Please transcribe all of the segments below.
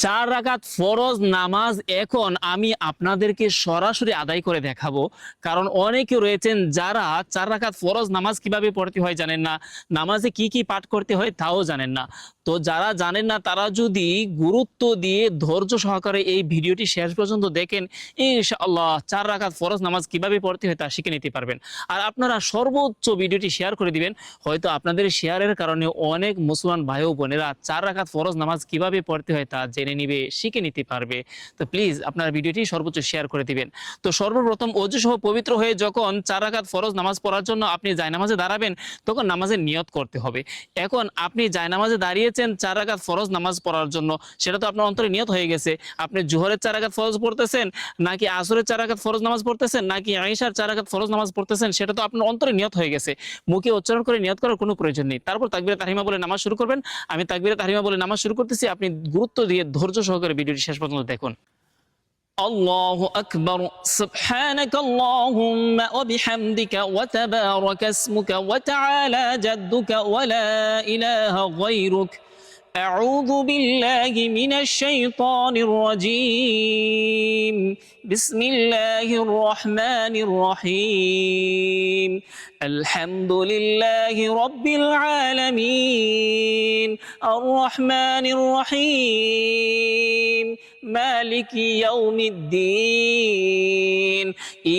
4 রাকাত ফরজ নামাজ এখন আমি আপনাদেরকে সরাসরি আদায় করে দেখাবো। কারণ অনেকে রয়েছেন যারা 4 রাকাত ফরজ নামাজ কিভাবে পড়তে হয় জানেন না, নামাজে কি কি পাঠ করতে হয় তাও জানেন না। তো যারা জানেন না তারা যদি গুরুত্ব দিয়ে ধৈর্য সহকারে এই ভিডিওটি শেষ পর্যন্ত দেখেন, ইনশাআল্লাহ 4 রাকাত ফরজ নামাজ কিভাবে পড়তে হয় তা শিখে নিতে পারবেন। আর আপনারা সর্বোচ্চ ভিডিওটি শেয়ার করে দিবেন, হয়তো আপনাদের শেয়ারের কারণে অনেক মুসলমান ভাই ও বোনেরা 4 রাকাত ফরজ নামাজ কিভাবে পড়তে হয় তা জেনে নিবে, শিখে নিতে পারবে। তো প্লিজ আপনার ভিডিওটি সর্বোচ্চ শেয়ার করে দিবেন। তো সর্বপ্রথম ওযু সহ পবিত্র হয়ে যখন 4 রাকাত ফরজ নামাজ পড়ার জন্য আপনি জায়নামাজে দাঁড়াবেন, তখন নামাজের নিয়ত করতে হবে। এখন আপনি জায়নামাজে দাঁড়িয়েছেন 4 রাকাত ফরজ নামাজ পড়ার জন্য, সেটা তো আপনার অন্তরে নিয়ত হয়ে গেছে। আপনি জোহরের 4 রাকাত ফরজ পড়তেছেন, নাকি আসরের 4 রাকাত ফরজ নামাজ পড়তেছেন, নাকি ইশার 4 রাকাত ফরজ নামাজ পড়তেছেন, সেটা তো আপনার অন্তরে নিয়ত হয়ে গেছে। মুখে উচ্চারণ করে নিয়ত করার কোনো প্রয়োজন নেই। তারপর তাকবীরে তাহরিমা বলে নামাজ শুরু করবেন। আমি তাকবীরে তাহরিমা বলে নামাজ শুরু করতেছি, আপনি গুরুত্ব দিয়ে ধৈর্য সহকারে ভিডিওটি শেষ পর্যন্ত দেখুন। আল্লাহু আকবার, সুবহানাকাল্লাহুম্মা ওয়া বিহামদিকা ওয়া তাবারাকা ইসমুকা ওয়া তাআলা জাদ্দুকা ওয়া লা ইলাহা গায়রুক। আউযু বিল্লাহি মিনাশ শাইতানির রাজীম। বিসমিল্লাহির রহমানির রহিম। আলহামদুলিল্লাহি রাব্বিল আলামিন। আর রহমানির রহিম। মালিকি ইয়াউমিদ্দিন।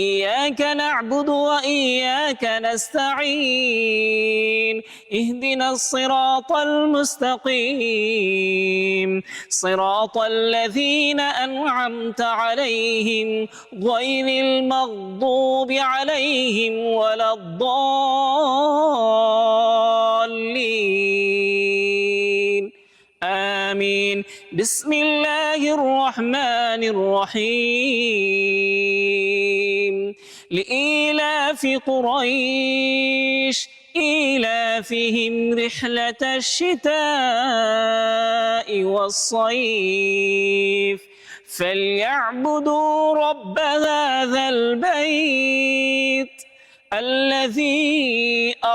ইয়াকা না'বুদু ওয়া ইয়াকা নাস্তাঈন। ইহদিনাস সিরাতাল মুস্তাকিম। সিরাতাল লাযীনা আন'আমতা আলাইহিম গায়রিল মাগদুবি আলাইহিম ওয়ালাদ-দাল্লিন। آمين. بسم الله الرحمن الرحيم. لإيلاف قريش إيلافهم رحلة الشتاء والصيف فليعبدوا رب هذا البيت الذي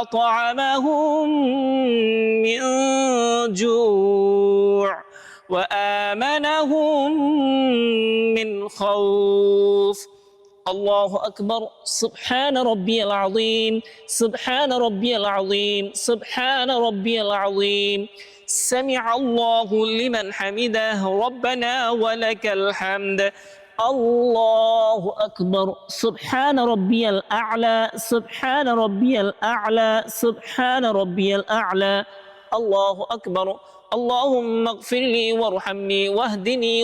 أطعمهم من جوع وآمنهم من خوف. الله أكبر. سبحان ربي العظيم. سبحان ربي العظيم. سبحان ربي العظيم. سمع الله لمن حمده ربنا ولك الحمد. الله أكبر. سبحان ربي الأعلى. سبحان ربي الأعلى. سبحان ربي الأعلى. الله أكبر. اللهم اغفر لي وارحمني واهدني